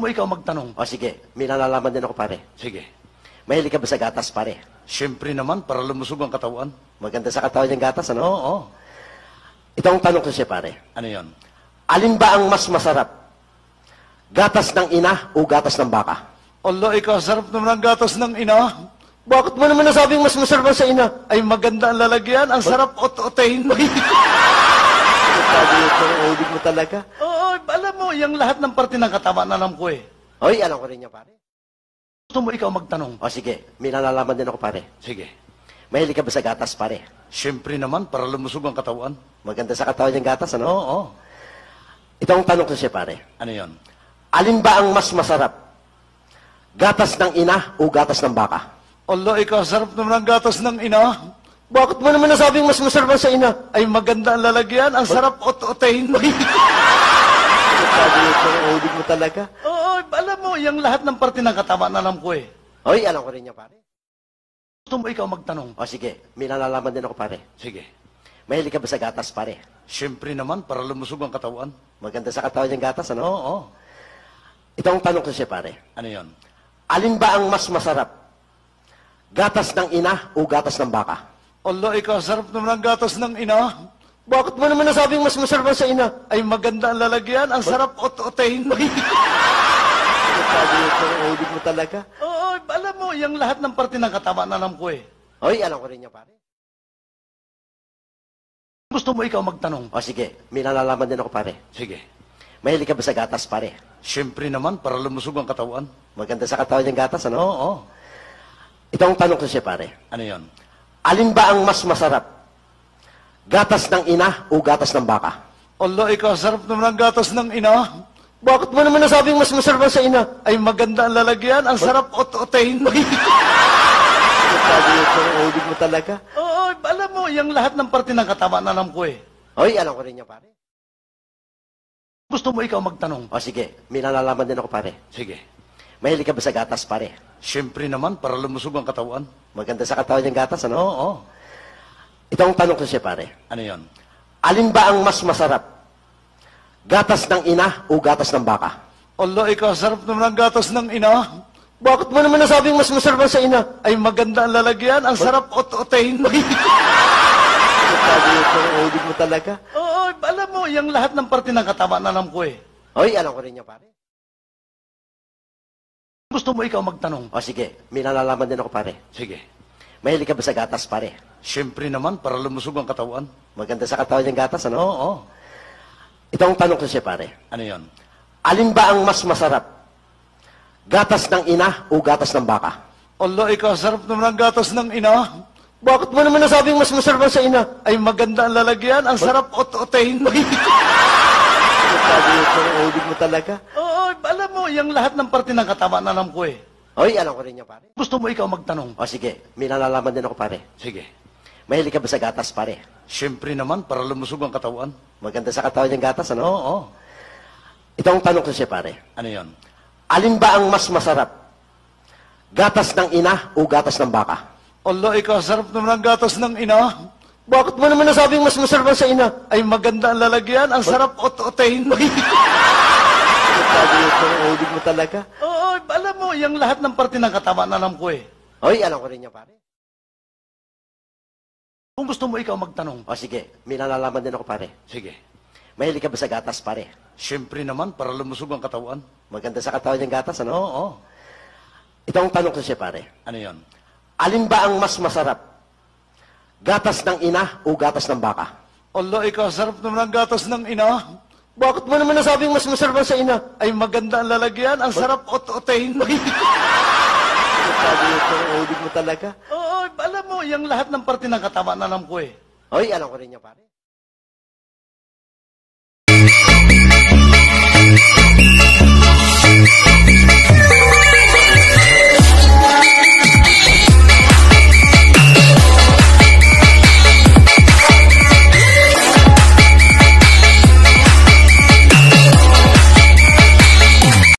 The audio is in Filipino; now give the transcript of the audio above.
mo ikaw magtanong? O sige, may nalalaman din ako pare. Sige. Mahilig ka ba sa gatas pare? Siyempre naman, para lumusog ang katawan. Maganda sa katawan yung gatas, ano? Oo. Ito ang tanong ko siya pare. Ano yon? Alin ba ang mas masarap? Gatas ng ina o gatas ng baka? Allah, ikaw, sarap naman ang gatas ng ina. Bakit mo naman nasabing mas masarap sa ina? Ay, maganda ang lalagyan. Ang sarap ot-otahin. Sabi ito, ulig mo talaga. Oo, alam mo, yung lahat ng parte ng katawan, alam ko eh. Hoy, alam ko rin niya pare. Gusto mo ikaw magtanong? O sige, may nalalaman din ako pare. Sige. Mahilig ka ba sa gatas pare? Siyempre naman, para lumusog ang katawan. Maganda sa katawan yung gatas, ano? Oo. Ito ang tanong ko siya pare. Ano yon? Alin ba ang mas masarap? Gatas ng ina o gatas ng baka? Allah, ikaw, sarap naman ang gatas ng ina. Bakit mo naman nasabing mas masarap sa ina? Ay, maganda ang lalagyan. Ang sarap ot-otahin. Sabi ito, ulig mo talaga. Oo, alam mo, yung lahat ng parte ng katawan, alam ko eh. Hoy, alam ko rin niya pare. Gusto mo ikaw magtanong? O sige, may nalalaman din ako pare. Sige. Mahilig ka ba sa gatas pare? Siyempre naman, para lumusog ang katawan. Maganda sa katawan yung gatas, ano? Oo. Ito ang tanong ko siya pare. Ano yon? Alin ba ang mas masarap? Gatas ng ina o gatas ng baka? Allah, ikaw, sarap naman ang gatas ng ina. Bakit mo naman nasabing mas masarap sa ina? Ay, maganda ang lalagyan. Ang sarap ot-otahin. Sabi ito, ulig mo talaga. Oo, alam mo, yung lahat ng parte ng katawan, alam ko eh. Hoy, alam ko rin niya pare. Gusto mo ikaw magtanong? O sige, may nalalaman din ako pare. Sige. Mahilig ka ba sa gatas pare? Siyempre naman, para lumusog ang katawan. Maganda sa katawan yung gatas, ano? Oo. Ito ang tanong ko siya pare. Ano yon? Alin ba ang mas masarap? Gatas ng ina o gatas ng baka? Allah, ikaw, sarap naman ang gatas ng ina. Bakit mo naman nasabing mas masarap sa ina? Ay, maganda ang lalagyan. Ang sarap ot-otahin. Sabi ito, ulig mo talaga. Oo, alam mo, yung lahat ng parte ng katawan, alam ko eh. Hoy, alam ko rin niya pare. Gusto mo ikaw magtanong? O sige, may nalalaman din ako pare. Sige. Mahilig ka ba sa gatas pare? Siyempre naman, para lumusog ang katawan. Maganda sa katawan yung gatas, ano? Oo. Ito ang tanong ko siya pare. Ano yon? Alin ba ang mas masarap? Gatas ng ina o gatas ng baka? Allah, ikaw, sarap naman ang gatas ng ina. Bakit mo naman nasabing mas masarap sa ina? Ay, maganda ang lalagyan. Ang sarap ot-otahin. Sabi ito, ulig mo talaga. Oo, alam mo, yung lahat ng parte ng katawan, alam ko eh. Hoy, alam ko rin niya pare. Gusto mo ikaw magtanong? O sige, may nalalaman din ako pare. Sige. Mahilig ka ba sa gatas pare? Siyempre naman, para lumusog ang katawan. Maganda sa katawan yung gatas, ano? Oo. Ito ang tanong ko siya pare. Ano yon? Alin ba ang mas masarap? Gatas ng ina o gatas ng baka? Allah, ikaw, sarap naman ang gatas ng ina. Bakit mo naman nasabing mas masarap sa ina? Ay, maganda ang lalagyan. Ang sarap ot-otahin. Sabi ito, ulig mo talaga. Oo, alam mo, yung lahat ng parte ng katawan, alam ko eh. Hoy, alam ko rin niya pare. Gusto mo ikaw magtanong? O sige, may nalalaman din ako pare. Sige. Mahilig ka ba sa gatas pare? Siyempre naman, para lumusog ang katawan. Maganda sa katawan yung gatas, ano? Oo. Ito ang tanong ko siya pare. Ano yon? Alin ba ang mas masarap? Gatas ng ina o gatas ng baka? Allah, ikaw, sarap naman ang gatas ng ina. Bakit mo naman nasabing mas masarap sa ina? Ay, maganda ang lalagyan. Ang sarap ot-otahin. Sabi ito, ulig mo talaga. Oo, alam mo, yung lahat ng parte ng katawan, alam ko eh. Hoy, alam ko rin niya pare. Kung gusto mo ikaw magtanong? O sige, may nalalaman din ako pare. Sige. Mahilig ka ba sa gatas pare? Siyempre naman, para lumusog ang katawan. Maganda sa katawan yung gatas, ano? Oo. Ito ang tanong ko siya pare. Ano yon? Alin ba ang mas masarap? Gatas ng ina o gatas ng baka? Allah, ikaw, sarap naman ang gatas ng ina. Bakit mo naman nasabing mas masarap sa ina? Ay, maganda ang lalagyan. Ang sarap ot-otahin. Sabi ito, ulig mo talaga. Oo, alam mo, yung lahat ng parte ng katawan, alam ko eh. Hoy, alam ko rin niya pare.